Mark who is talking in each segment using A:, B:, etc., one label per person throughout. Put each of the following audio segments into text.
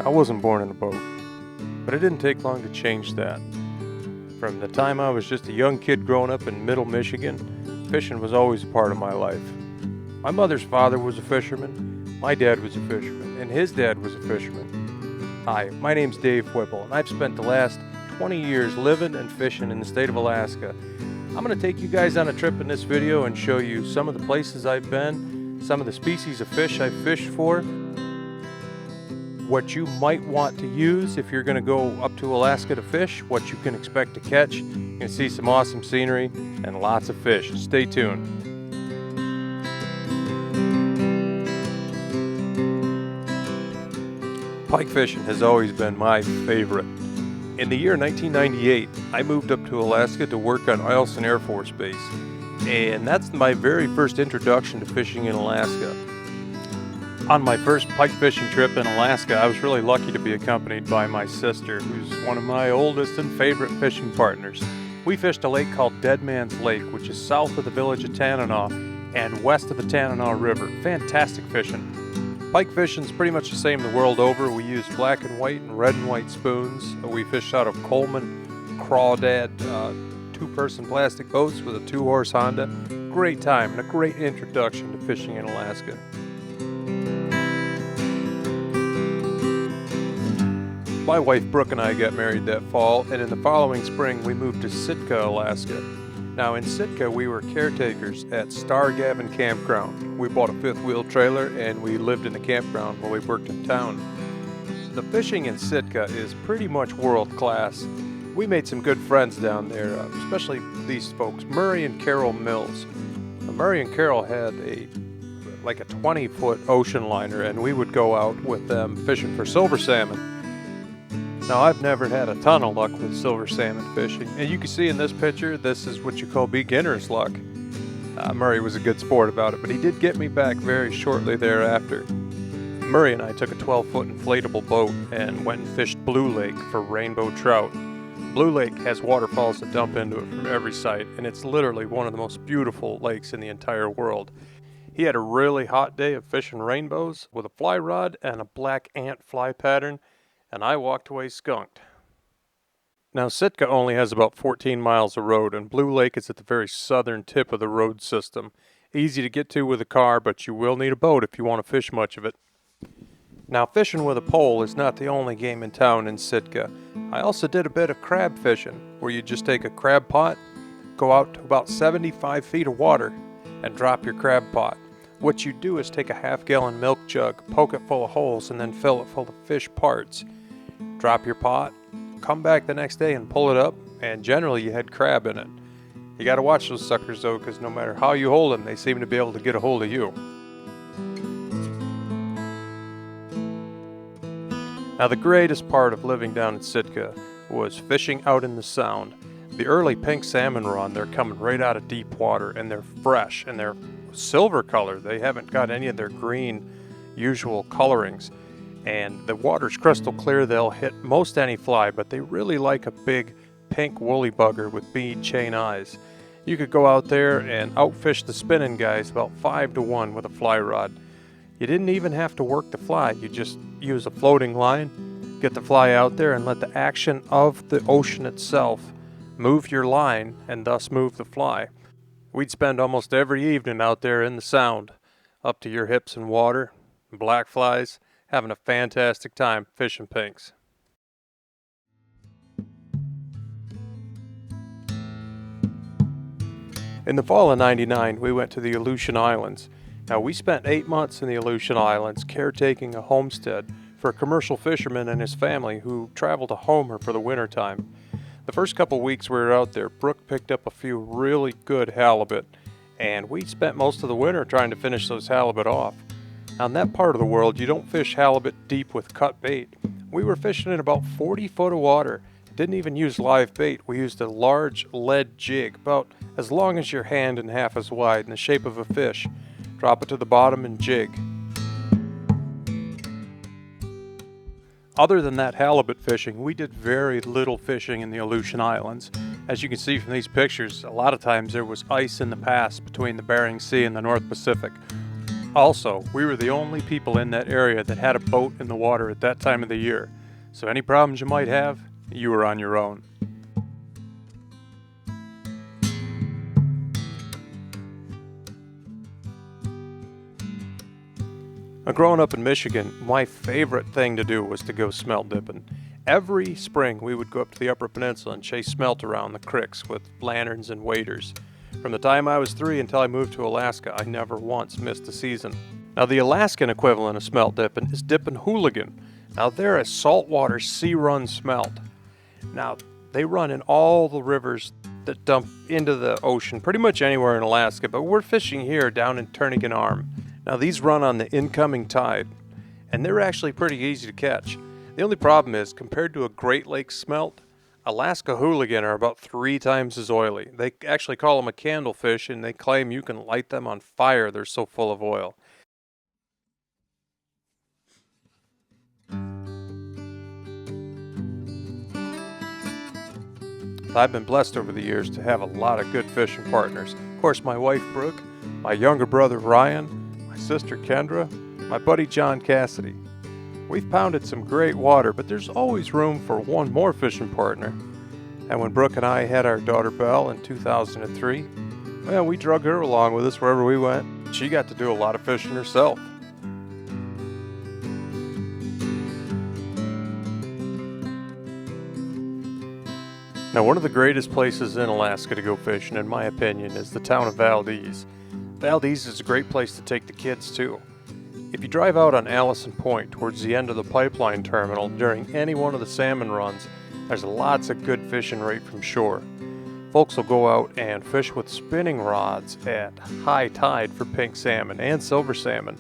A: I wasn't born in a boat, but it didn't take long to change that. From the time I was just a young kid growing up in Middle Michigan, fishing was always a part of my life. My mother's father was a fisherman, my dad was a fisherman, and his dad was a fisherman. Hi, my name's Dave Whipple, and I've spent the last 20 years living and fishing in the state of Alaska. I'm going to take you guys on a trip in this video and show you some of the places I've been, some of the species of fish I've fished for, what you might want to use if you're going to go up to Alaska to fish, what you can expect to catch. You're going to see some awesome scenery and lots of fish. Stay tuned. Pike fishing has always been my favorite. In the year 1998, I moved up to Alaska to work on Eielson Air Force Base, and that's my very first introduction to fishing in Alaska. On my first pike fishing trip in Alaska, I was really lucky to be accompanied by my sister, who's one of my oldest and favorite fishing partners. We fished a lake called Deadmans Lake, which is south of the village of Tanana and west of the Tanana River. Fantastic fishing. Pike fishing is pretty much the same the world over. We use black and white and red and white spoons. We fished out of Coleman Crawdad two-person plastic boats with a 2-horse Honda. Great time and a great introduction to fishing in Alaska. My wife Brooke and I got married that fall, and in the following spring we moved to Sitka, Alaska. Now in Sitka we were caretakers at Star Gavin Campground. We bought a fifth-wheel trailer and we lived in the campground while we worked in town. The fishing in Sitka is pretty much world-class. We made some good friends down there, especially these folks, Murray and Carol Mills. Murray and Carol had like a 20-foot ocean liner, and we would go out with them fishing for silver salmon. Now, I've never had a ton of luck with silver salmon fishing, and you can see in this picture, this is what you call beginner's luck. Murray was a good sport about it, but he did get me back very shortly thereafter. Murray and I took a 12-foot inflatable boat and went and fished Blue Lake for rainbow trout. Blue Lake has waterfalls that dump into it from every side, and it's literally one of the most beautiful lakes in the entire world. He had a really hot day of fishing rainbows with a fly rod and a black ant fly pattern, and I walked away skunked. Now, Sitka only has about 14 miles of road, and Blue Lake is at the very southern tip of the road system. Easy to get to with a car, but you will need a boat if you want to fish much of it. Now, fishing with a pole is not the only game in town in Sitka. I also did a bit of crab fishing, where you just take a crab pot, go out to about 75 feet of water, and drop your crab pot. What you do is take a half-gallon milk jug, poke it full of holes, and then fill it full of fish parts. Drop your pot, come back the next day and pull it up, and generally you had crab in it. You gotta watch those suckers though, because no matter how you hold them, they seem to be able to get a hold of you. Now, the greatest part of living down in Sitka was fishing out in the Sound. The early pink salmon run, they're coming right out of deep water, and they're fresh, and they're silver color. They haven't got any of their green usual colorings, and the water's crystal clear. They'll hit most any fly, but they really like a big pink woolly bugger with bead chain eyes. You could go out there and outfish the spinning guys about 5-1 with a fly rod. You didn't even have to work the fly. You just use a floating line, get the fly out there, and let the action of the ocean itself move your line and thus move the fly. We'd spend almost every evening out there in the Sound, up to your hips in water, black flies, having a fantastic time fishing pinks. In the fall of '99, we went to the Aleutian Islands. Now, we spent 8 months in the Aleutian Islands caretaking a homestead for a commercial fisherman and his family who traveled to Homer for the wintertime. The first couple weeks we were out there, Brooke picked up a few really good halibut, and we spent most of the winter trying to finish those halibut off. Now, in that part of the world, you don't fish halibut deep with cut bait. We were fishing in about 40 foot of water. Didn't even use live bait. We used a large lead jig, about as long as your hand and half as wide, in the shape of a fish. Drop it to the bottom and jig. Other than that halibut fishing, we did very little fishing in the Aleutian Islands. As you can see from these pictures, a lot of times there was ice in the pass between the Bering Sea and the North Pacific. Also, we were the only people in that area that had a boat in the water at that time of the year, so any problems you might have, you were on your own. Now, growing up in Michigan, my favorite thing to do was to go smelt dipping. Every spring, we would go up to the Upper Peninsula and chase smelt around the creeks with lanterns and waders. From the time I was 3 until I moved to Alaska, I never once missed a season. Now, the Alaskan equivalent of smelt dipping is dipping hooligan. Now, they're a saltwater sea-run smelt. Now, they run in all the rivers that dump into the ocean, pretty much anywhere in Alaska, but we're fishing here down in Turnagain Arm. Now, these run on the incoming tide, and they're actually pretty easy to catch. The only problem is, compared to a Great Lakes smelt, Alaska hooligan are about 3 times as oily. They actually call them a candle fish, and they claim you can light them on fire, they're so full of oil. I've been blessed over the years to have a lot of good fishing partners. Of course, my wife Brooke, my younger brother Ryan, my sister Kendra, my buddy John Cassidy. We've pounded some great water, but there's always room for one more fishing partner. And when Brooke and I had our daughter Belle in 2003, well, we drug her along with us wherever we went. She got to do a lot of fishing herself. Now, one of the greatest places in Alaska to go fishing, in my opinion, is the town of Valdez. Valdez is a great place to take the kids, too. If you drive out on Allison Point towards the end of the pipeline terminal during any one of the salmon runs, there's lots of good fishing right from shore. Folks will go out and fish with spinning rods at high tide for pink salmon and silver salmon.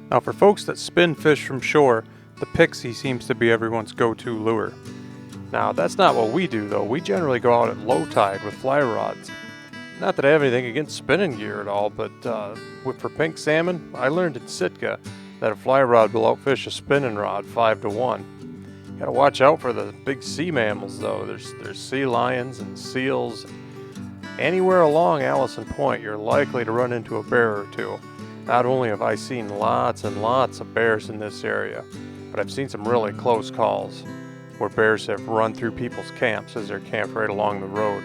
A: Now, for folks that spin fish from shore, the pixie seems to be everyone's go-to lure. Now, that's not what we do, though. We generally go out at low tide with fly rods. Not that I have anything against spinning gear at all, but for pink salmon, I learned in Sitka that a fly rod will outfish a spinning rod 5 to 1. Gotta watch out for the big sea mammals, though. There's sea lions and seals. Anywhere along Allison Point, you're likely to run into a bear or two. Not only have I seen lots and lots of bears in this area, but I've seen some really close calls where bears have run through people's camps as they're camped right along the road.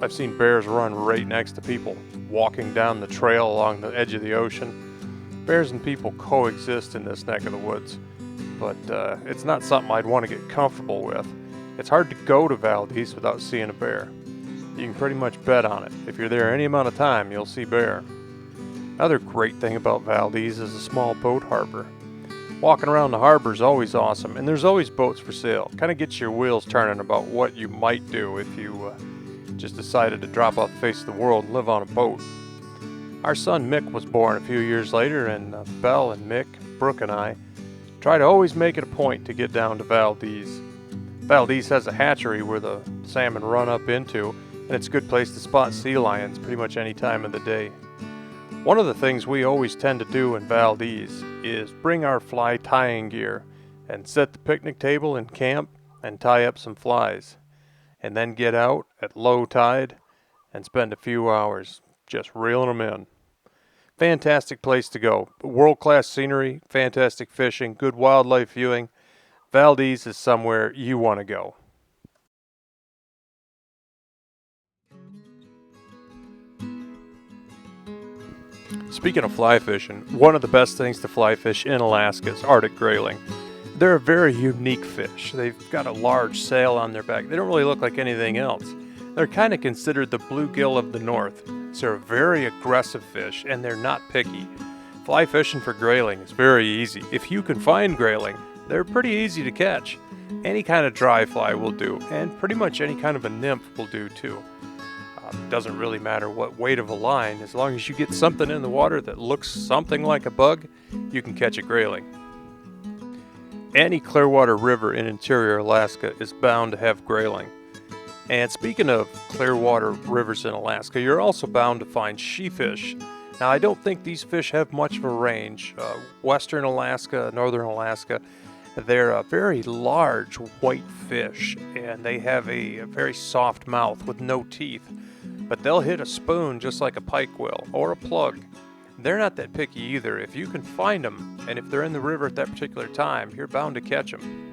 A: I've seen bears run right next to people walking down the trail along the edge of the ocean. Bears and people coexist in this neck of the woods, but it's not something I'd want to get comfortable with. It's hard to go to Valdez without seeing a bear. You can pretty much bet on it. If you're there any amount of time, you'll see bear. Another great thing about Valdez is a small boat harbor. Walking around the harbor is always awesome, and there's always boats for sale. Kind of gets your wheels turning about what you might do if you just decided to drop off the face of the world and live on a boat. Our son Mick was born a few years later, and Belle and Mick, Brooke and I, try to always make it a point to get down to Valdez. Valdez has a hatchery where the salmon run up into, and it's a good place to spot sea lions pretty much any time of the day. One of the things we always tend to do in Valdez is bring our fly tying gear and set the picnic table in camp and tie up some flies, and then get out at low tide and spend a few hours just reeling them in. Fantastic place to go. World-class scenery, fantastic fishing, good wildlife viewing. Valdez is somewhere you want to go. Speaking of fly fishing, one of the best things to fly fish in Alaska is Arctic grayling. They're a very unique fish. They've got a large sail on their back. They don't really look like anything else. They're kind of considered the bluegill of the north. So they're a very aggressive fish, and they're not picky. Fly fishing for grayling is very easy. If you can find grayling, they're pretty easy to catch. Any kind of dry fly will do, and pretty much any kind of a nymph will do too. Doesn't really matter what weight of a line, as long as you get something in the water that looks something like a bug, you can catch a grayling. Any Clearwater river in interior Alaska is bound to have grayling. And speaking of Clearwater rivers in Alaska, you're also bound to find sheefish. Now, I don't think these fish have much of a range. Western Alaska, northern Alaska, they're a very large white fish, and they have a very soft mouth with no teeth. But they'll hit a spoon just like a pike will, or a plug. They're not that picky either. If you can find them, and if they're in the river at that particular time, you're bound to catch them.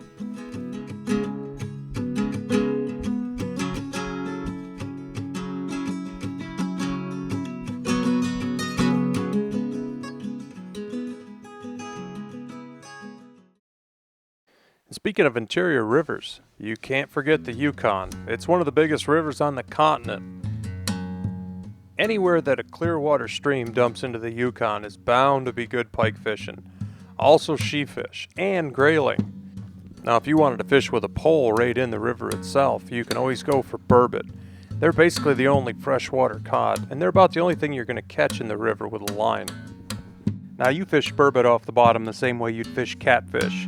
A: Speaking of interior rivers, you can't forget the Yukon. It's one of the biggest rivers on the continent. Anywhere that a clear water stream dumps into the Yukon is bound to be good pike fishing. Also sheefish and grayling. Now if you wanted to fish with a pole right in the river itself, you can always go for burbot. They're basically the only freshwater cod, and they're about the only thing you're going to catch in the river with a line. Now you fish burbot off the bottom the same way you'd fish catfish.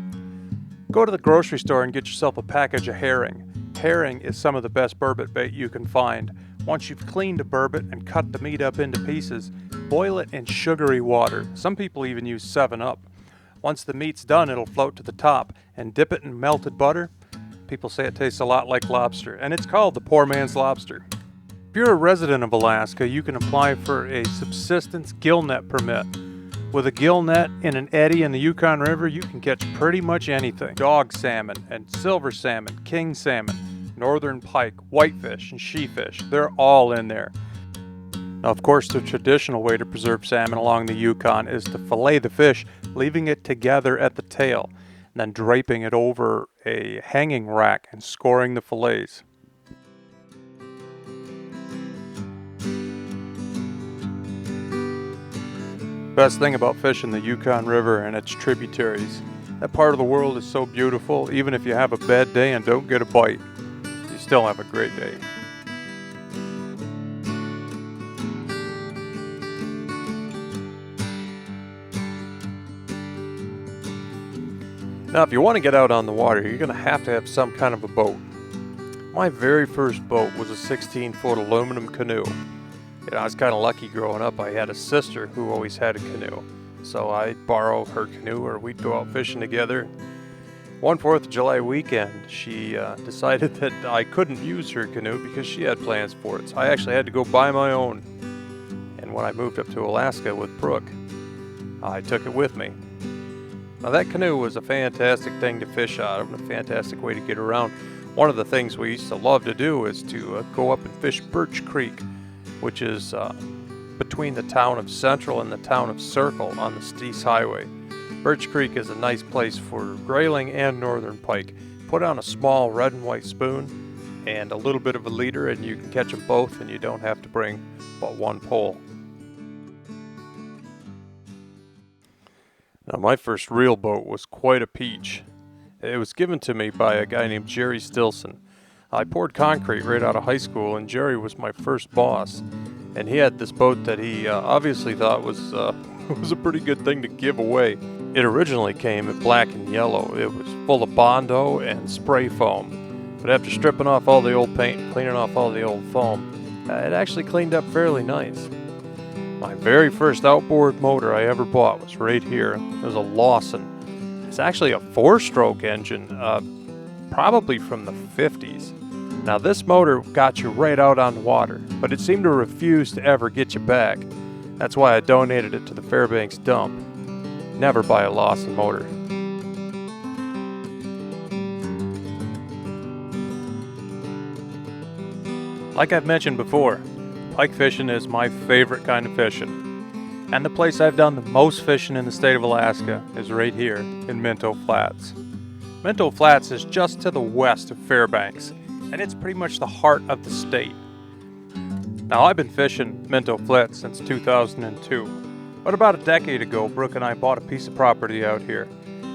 A: Go to the grocery store and get yourself a package of herring. Herring is some of the best burbot bait you can find. Once you've cleaned a burbot and cut the meat up into pieces, boil it in sugary water. Some people even use 7-Up. Once the meat's done, it'll float to the top, and dip it in melted butter. People say it tastes a lot like lobster, and it's called the poor man's lobster. If you're a resident of Alaska, you can apply for a subsistence gill net permit. With a gill net in an eddy in the Yukon River, you can catch pretty much anything. Dog salmon and silver salmon, king salmon, northern pike, whitefish, and sheefish. They're all in there. Now, of course, the traditional way to preserve salmon along the Yukon is to fillet the fish, leaving it together at the tail, and then draping it over a hanging rack and scoring the fillets. Best thing about fishing the Yukon River and its tributaries, that part of the world is so beautiful. Even if you have a bad day and don't get a bite, you still have a great day. Now if you want to get out on the water, you're going to have some kind of a boat. My very first boat was a 16-foot aluminum canoe. I was kind of lucky growing up. I had a sister who always had a canoe. So I'd borrow her canoe or we'd go out fishing together. One 4th of July weekend, she decided that I couldn't use her canoe because she had plans for it. So I actually had to go buy my own. And when I moved up to Alaska with Brooke, I took it with me. Now that canoe was a fantastic thing to fish out of and a fantastic way to get around. One of the things we used to love to do is to go up and fish Birch Creek, which is between the town of Central and the town of Circle on the Steese Highway. Birch Creek is a nice place for grayling and northern pike. Put on a small red and white spoon and a little bit of a leader and you can catch them both and you don't have to bring but one pole. Now my first real boat was quite a peach. It was given to me by a guy named Jerry Stilson. I poured concrete right out of high school, and Jerry was my first boss. And he had this boat that he obviously thought was was a pretty good thing to give away. It originally came in black and yellow. It was full of Bondo and spray foam. But after stripping off all the old paint and cleaning off all the old foam, it actually cleaned up fairly nice. My very first outboard motor I ever bought was right here. It was a Lawson. It's actually a 4-stroke engine, probably from the 50s. Now this motor got you right out on the water, but it seemed to refuse to ever get you back. That's why I donated it to the Fairbanks dump. Never buy a Lawson motor. Like I've mentioned before, pike fishing is my favorite kind of fishing. And the place I've done the most fishing in the state of Alaska is right here in Minto Flats. Minto Flats is just to the west of Fairbanks, and it's pretty much the heart of the state. Now I've been fishing Minto Flats since 2002, but about a decade ago Brooke and I bought a piece of property out here,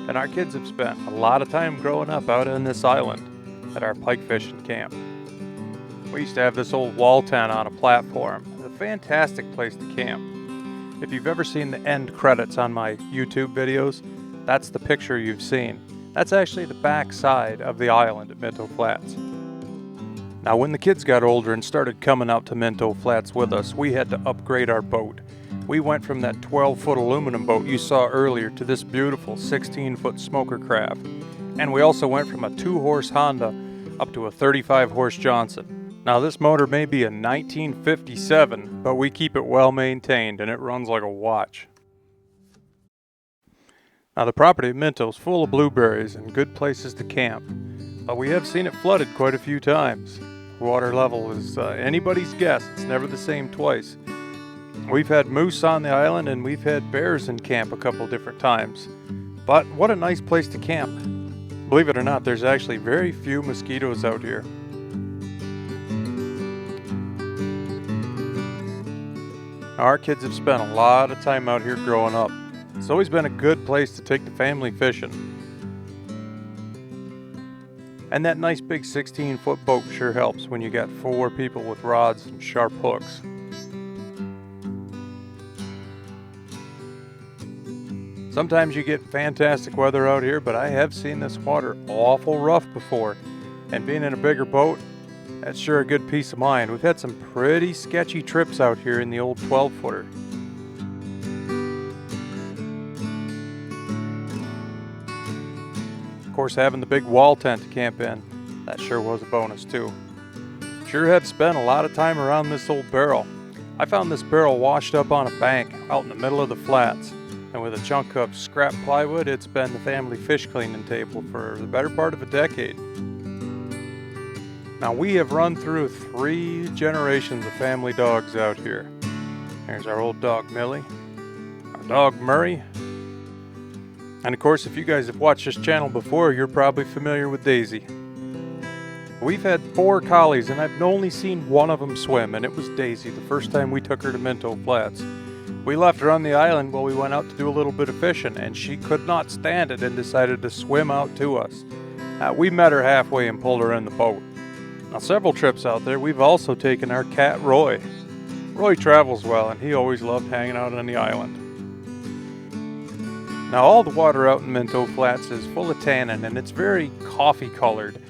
A: and our kids have spent a lot of time growing up out on this island at our pike fishing camp. We used to have this old wall tent on a platform. It's a fantastic place to camp. If you've ever seen the end credits on my YouTube videos, that's the picture you've seen. That's actually the back side of the island at Minto Flats. Now when the kids got older and started coming out to Minto Flats with us, we had to upgrade our boat. We went from that 12-foot aluminum boat you saw earlier to this beautiful 16-foot smoker craft. And we also went from a 2-horse Honda up to a 35-horse Johnson. Now this motor may be a 1957, but we keep it well maintained and it runs like a watch. Now the property of Mentos is full of blueberries and good places to camp, but we have seen it flooded quite a few times. Water level is anybody's guess, it's never the same twice. We've had moose on the island and we've had bears in camp a couple different times. But what a nice place to camp. Believe it or not, there's actually very few mosquitoes out here. Our kids have spent a lot of time out here growing up. It's always been a good place to take the family fishing. And that nice big 16-foot boat sure helps when you got 4 people with rods and sharp hooks. Sometimes you get fantastic weather out here, but I have seen this water awful rough before. And being in a bigger boat, that's sure a good peace of mind. We've had some pretty sketchy trips out here in the old 12-footer. Of course, having the big wall tent to camp in, that sure was a bonus too. Sure have spent a lot of time around this old barrel. I found this barrel washed up on a bank out in the middle of the flats. And with a chunk of scrap plywood, it's been the family fish cleaning table for the better part of a decade. Now we have run through 3 generations of family dogs out here. There's our old dog Millie, our dog Murray, and of course if you guys have watched this channel before, you're probably familiar with Daisy. We've had 4 collies and I've only seen one of them swim, and it was Daisy the first time we took her to Minto Flats. We left her on the island while we went out to do a little bit of fishing, and she could not stand it and decided to swim out to us. We met her halfway and pulled her in the boat. Now several trips out there, we've also taken our cat Roy. Roy travels well and he always loved hanging out on the island. Now all the water out in Minto Flats is full of tannin and it's very coffee colored.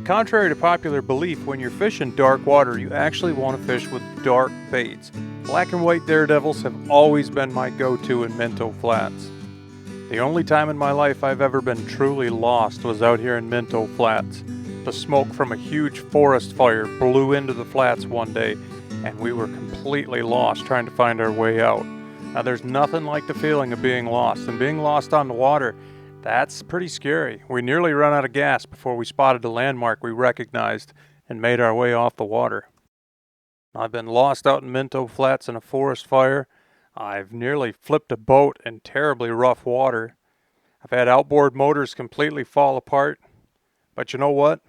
A: Contrary to popular belief, when you're fishing dark water, you actually want to fish with dark baits. Black and white daredevils have always been my go-to in Minto Flats. The only time in my life I've ever been truly lost was out here in Minto Flats. The smoke from a huge forest fire blew into the flats one day, and we were completely lost trying to find our way out. Now there's nothing like the feeling of being lost, and being lost on the water, that's pretty scary. We nearly ran out of gas before we spotted a landmark we recognized and made our way off the water. I've been lost out in Minto Flats in a forest fire. I've nearly flipped a boat in terribly rough water. I've had outboard motors completely fall apart. But you know what?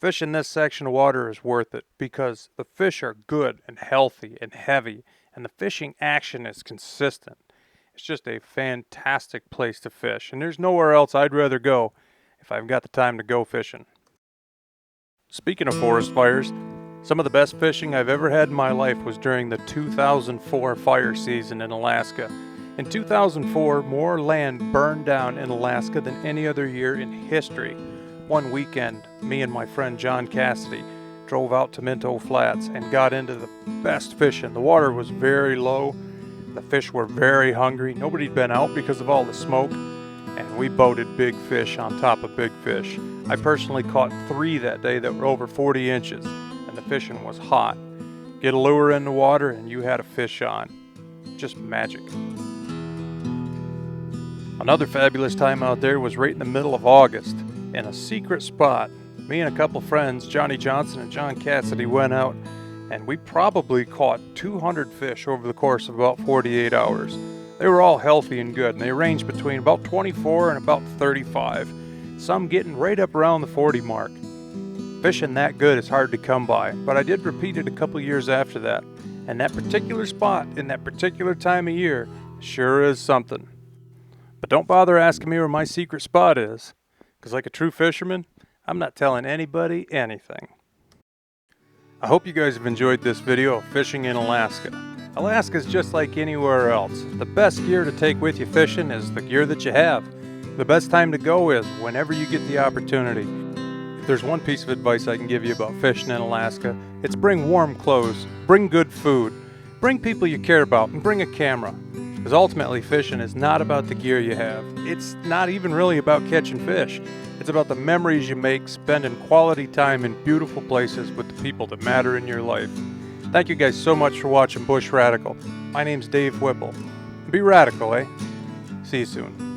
A: Fishing this section of water is worth it because the fish are good and healthy and heavy, and the fishing action is consistent. It's just a fantastic place to fish, and there's nowhere else I'd rather go if I've got the time to go fishing. Speaking of forest fires, some of the best fishing I've ever had in my life was during the 2004 fire season in Alaska. In 2004, more land burned down in Alaska than any other year in history. One weekend, me and my friend John Cassidy drove out to Minto Flats and got into the best fishing. The water was very low. The fish were very hungry. Nobody'd been out because of all the smoke. And we boated big fish on top of big fish. I personally caught 3 that day that were over 40 inches. And the fishing was hot. Get a lure in the water and you had a fish on. Just magic. Another fabulous time out there was right in the middle of August. In a secret spot, me and a couple friends, Johnny Johnson and John Cassidy, went out and we probably caught 200 fish over the course of about 48 hours. They were all healthy and good, and they ranged between about 24 and about 35, some getting right up around the 40 mark. Fishing that good is hard to come by, but I did repeat it a couple years after that, and that particular spot in that particular time of year sure is something. But don't bother asking me where my secret spot is, because like a true fisherman, I'm not telling anybody anything. I hope you guys have enjoyed this video of fishing in Alaska. Alaska's just like anywhere else. The best gear to take with you fishing is the gear that you have. The best time to go is whenever you get the opportunity. If there's one piece of advice I can give you about fishing in Alaska, it's bring warm clothes, bring good food, bring people you care about, and bring a camera. Because ultimately, fishing is not about the gear you have. It's not even really about catching fish. It's about the memories you make spending quality time in beautiful places with the people that matter in your life. Thank you guys so much for watching Bush Radical. My name's Dave Whipple. Be radical, eh? See you soon.